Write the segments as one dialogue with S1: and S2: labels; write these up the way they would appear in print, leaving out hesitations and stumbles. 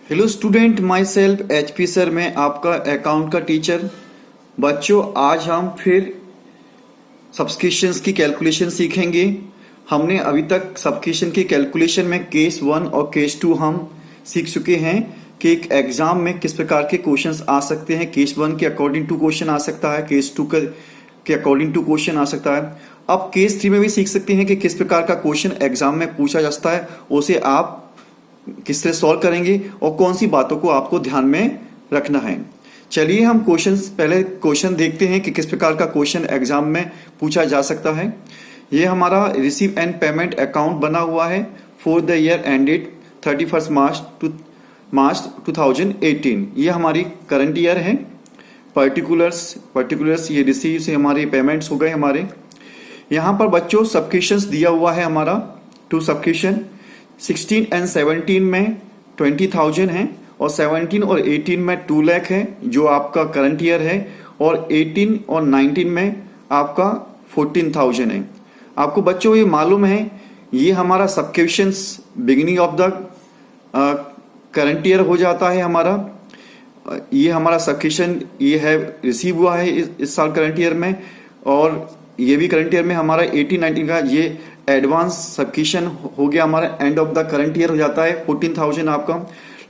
S1: Hello student, my self HP sir, मैं आपका account का टीचर। बच्चों, आज हम फिर सब्सक्रिप्शंस की कैलकुलेशन सीखेंगे। हमने अभी तक सब्सक्रिप्शन की कैलकुलेशन में केस 1 और केस 2 हम सीख चुके हैं कि एक एग्जाम में किस प्रकार के क्वेश्चंस आ सकते हैं। केस 1 के अकॉर्डिंग टू क्वेश्चन आ सकता है, केस 2 के अकॉर्डिंग टू क्वेश्चन आ सकता है। अब केस 3 में भी सीख सकते हैं कि किस प्रकार का क्वेश्चन एग्जाम में पूछा जा सकता है, उसे आप किस तरह सॉल्व करेंगे और कौन सी बातों को आपको ध्यान में रखना है। चलिए हम पहले क्वेश्चन देखते हैं कि किस प्रकार का क्वेश्चन एग्जाम में पूछा जा सकता है। ये हमारा रिसीव एंड पेमेंट अकाउंट बना हुआ है फॉर द ईयर एंडेड 31 मार्च 2018। ये हमारी करंट ईयर है। पर्टिकुलर्स ये रिसीव से हमारे पेमेंट्स हो गए हमारे। यहाँ पर बच्चों सब्सक्रिप्शंस दिया हुआ है हमारा, 2 सब्सक्रिप्शन 16 एंड 17 में 20,000 है और 17 और 18 में 2 लाख है जो आपका करंट ईयर है, और 18 और 19 में आपका 14,000 है। आपको बच्चों ये मालूम है, ये हमारा subscriptions beginning of the current year हो जाता है हमारा। ये हमारा सब्सक्रिप्शन ये है रिसीव हुआ है इस साल करंट ईयर में, और ये भी करंट ईयर में हमारा 18-19 का ये एडवांस सब्सक्रिप्शन हो गया हमारा, and of the current year हो जाता है 14,000 आपका।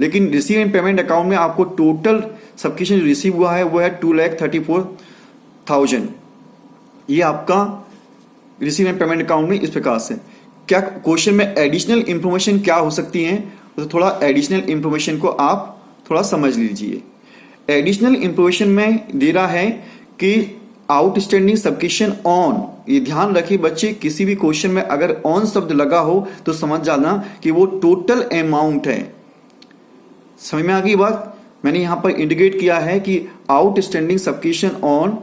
S1: लेकिन रिसीव एंड पेमेंट अकाउंट में आपको टोटल सब्सक्रिप्शन जो रिसीव हुआ है वो है 2,34,000। ये आपका रिसीव एंड पेमेंट अकाउंट में इस प्रकार से। क्या क्वेश्चन में एडिशनल इंफॉर्मेशन क्या हो सकती है, तो थोड़ा एडिशनल इंफॉर्मेशन को आप थोड़ा समझ लीजिए। एडिशनल इंफॉर्मेशन में दे रहा है कि आउटस्टैंडिंग सब्सक्रिप्शन ऑन। ये ध्यान रखिए बच्चे, किसी भी क्वेश्चन में अगर ऑन शब्द लगा हो तो समझ जाना कि वो टोटल अमाउंट है। समझ में आ गई बात? मैंने यहां पर इंडिकेट किया है कि आउटस्टैंडिंग सब्सक्रिप्शन ऑन,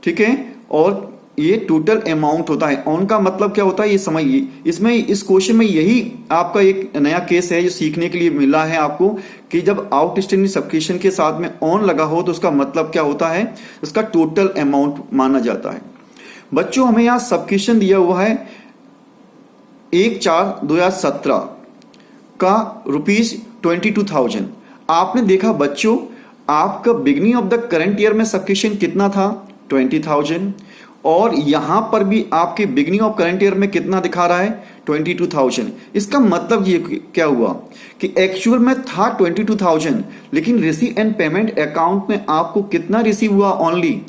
S1: ठीक है, और ये टोटल अमाउंट होता है। ऑन का मतलब क्या होता है ये समझिए। इसमें इस क्वेश्चन में यही आपका एक नया केस है जो सीखने के लिए मिला है आपको, कि जब आउटस्टैंडिंग सब्सक्रिप्शन के साथ में ऑन लगा हो तो उसका मतलब क्या होता है, उसका टोटल अमाउंट माना जाता है। बच्चों, हमें यहां सब्सक्रिप्शन दिया हुआ है 1/4/2017 का ₹22,000। आपने देखा बच्चों, आपका beginning of the current year में सब्सक्रिप्शन कितना था, 20,000, और यहां पर भी आपके बिगिनिंग ऑफ करंट ईयर में कितना दिखा रहा है, 22,000। इसका मतलब ये क्या हुआ कि एक्चुअल में था 22,000, लेकिन रिसीव एंड पेमेंट अकाउंट में आपको कितना रिसीव हुआ, ओनली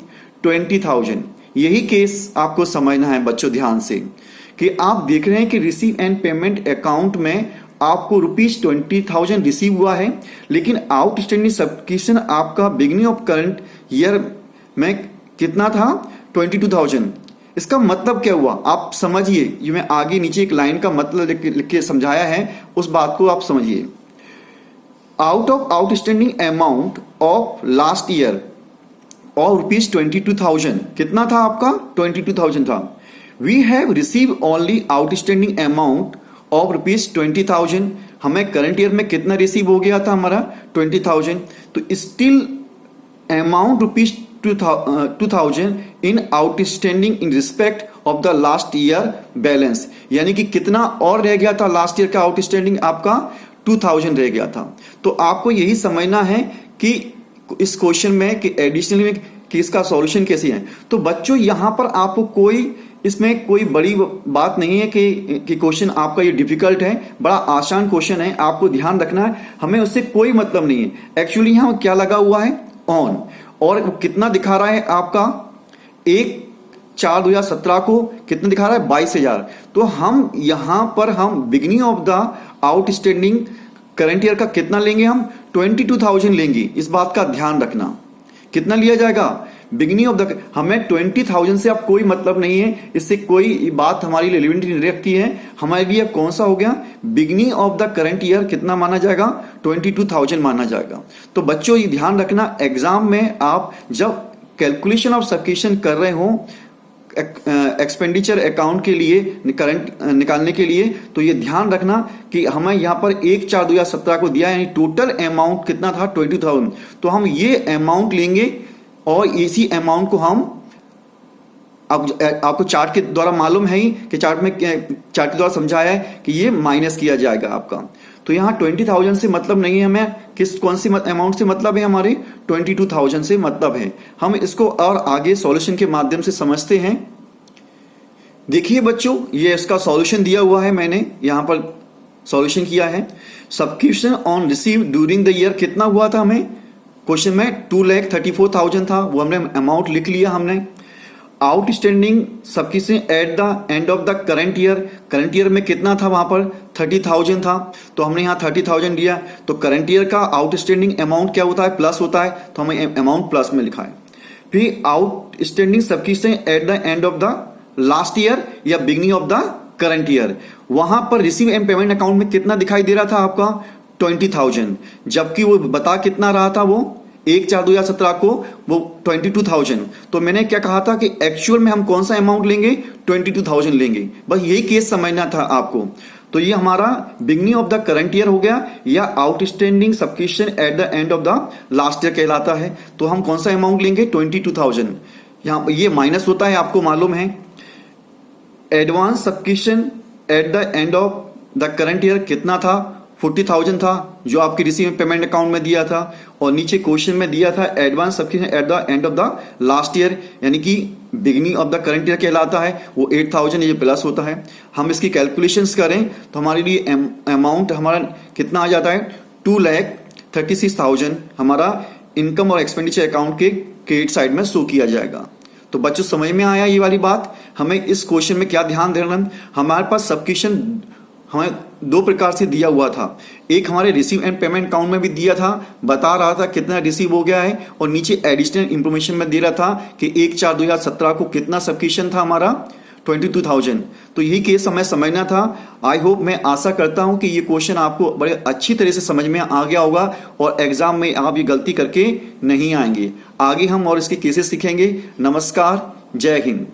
S1: 20,000। यही केस आपको समझना है बच्चों ध्यान से, कि आप देख रहे हैं कि रिसीव एंड पेमेंट अकाउंट में आपको ₹20,000 रिसीव हुआ है, लेकिन आउटस्टैंडिंग सब्सक्रिप्शन आपका बिगिनिंग ऑफ करंट ईयर में कितना था, 22,000। इसका मतलब क्या हुआ आप समझिए। ये मैं आगे नीचे एक लाइन का मतलब लिख के समझाया है, उस बात को आप समझिए। Out of outstanding amount of last year और ₹22,000 कितना था आपका, 22,000 था। We have receive only outstanding amount of ₹20,000। हमें करंट ईयर में कितना रिसीव हो गया था हमारा, 20,000। तो still amount ₹2,000 in outstanding in respect of the last year balance, यानी कि कितना और रह गया था लास्ट ईयर का आउटस्टैंडिंग, आपका 2,000 रह गया था। तो आपको यही समझना है कि इस क्वेश्चन में कि एडिशनल में कि इसका सॉल्यूशन कैसे है। तो बच्चों यहां पर आपको इसमें कोई बड़ी बात नहीं है कि क्वेश्चन आपका ये डिफिकल्ट है, बड़ा आसान क्वेश्चन है। आपको ध्यान रखना है, हमें उससे कोई मतलब नहीं है। एक्चुअली यहां क्या लगा हुआ है, ऑन, और कितना दिखा रहा है आपका 1/4/2017 को कितना दिखा रहा है, 22,000। तो हम यहां पर हम beginning of the outstanding current year का कितना लेंगे, हम 22,000 लेंगे। इस बात का ध्यान रखना, कितना लिया जाएगा बिगिनिंग ऑफ द, हमें 20,000 से अब कोई मतलब नहीं है, इससे कोई बात हमारी रिलेवेंट नहीं रखती है। हमारे लिए कौन सा हो गया, beginning of the current year कितना माना जाएगा, 22,000 माना जाएगा। तो बच्चों ये ध्यान रखना, एग्जाम में आप जब कैलकुलेशन ऑफ सब्सक्रिप्शन कर रहे हो एक्सपेंडिचर अकाउंट के लिए, करंट निकालने के लिए, तो ये ध्यान रखना कि हमें यहाँ पर 1/4/2017 को दिया, यानी टोटल अमाउंट कितना था, 22,000। तो हम ये अमाउंट लेंगे और इसी अमाउंट को हम, अब आपको चार्ट के द्वारा मालूम है ही कि चार्ट के द्वारा समझाया है कि ये माइनस किया जाएगा आपका। तो यहाँ 20,000 से मतलब नहीं है हमें, कौन सी अमाउंट से मतलब है, हमारे 22,000 से मतलब है। हम इसको और आगे सॉल्यूशन के माध्यम से समझते हैं। देखिए बच्चों, ये इसका सॉल्यूशन दिया हुआ है, मैंने यहाँ पर सॉल्यूशन किया है। Subscription on receive during the year कितना हुआ था हमें, क्वेश्चन में 2,34,000 था, वो हमने अमाउंट लिख लिया हमने। Outstanding subscription at the end of the current year में कितना था, वहां पर 30,000 था, तो हमने यहाँ 30,000 दिया। तो करंट ईयर का आउटस्टैंडिंग अमाउंट क्या होता है, प्लस होता है, तो हमें अमाउंट प्लस में लिखा है। फिर outstanding subscription at the end of the last year या beginning of the current year, वहां पर रिसीव एंड पेमेंट अकाउंट में कितना दिखाई दे रहा था आपका 20,000, जबकि वो बता कितना रहा था, वो 1/4/2017 को वो 22,000। तो मैंने क्या कहा था कि एक्चुअल में हम कौन सा अमाउंट लेंगे, 22,000 लेंगे। बस यही केस समझना था आपको। तो ये हमारा beginning of the current year हो गया या outstanding subscription at the end of the last year कहलाता है। तो हम कौन सा अमाउंट लेंगे, 22,000। यहाँ पर ये माइनस होता है, आपको मालूम है। Advance subscription at the end of the current year कितना था, 40,000 था, जो आपके रिसीव पेमेंट अकाउंट में दिया था। और नीचे क्वेश्चन में दिया था advance subscription at the end of the last year, यानी कि beginning of the current year कहलाता है, वो 8,000 ये प्लस होता है। हम इसकी कैलकुलेशंस करें तो हमारे लिए अमाउंट हमारा कितना आ जाता है, 2,36,000 हमारा इनकम और एक्सपेंडिचर अकाउंट के क्रेडिट साइड में शो किया जाएगा। तो बच्चों समझ में आया ये वाली बात। हमें इस क्वेश्चन में क्या ध्यान देना, हमारे पास सब्सक्रिप्शन हमें दो प्रकार से दिया हुआ था। एक हमारे रिसीव एंड पेमेंट अकाउंट में भी दिया था, बता रहा था कितना रिसीव हो गया है, और नीचे एडिशनल इंफॉर्मेशन में दे रहा था कि 1/4/2017 को कितना सब्सक्रिप्शन था हमारा, 22,000। तो यही केस हमें समझना था। आई होप, मैं आशा करता हूं कि ये क्वेश्चन आपको बड़े अच्छी तरह से समझ में आ गया होगा और एग्जाम में आप ये गलती करके नहीं आएंगे। आगे हम और इसके केसेस सीखेंगे। नमस्कार, जय हिंद।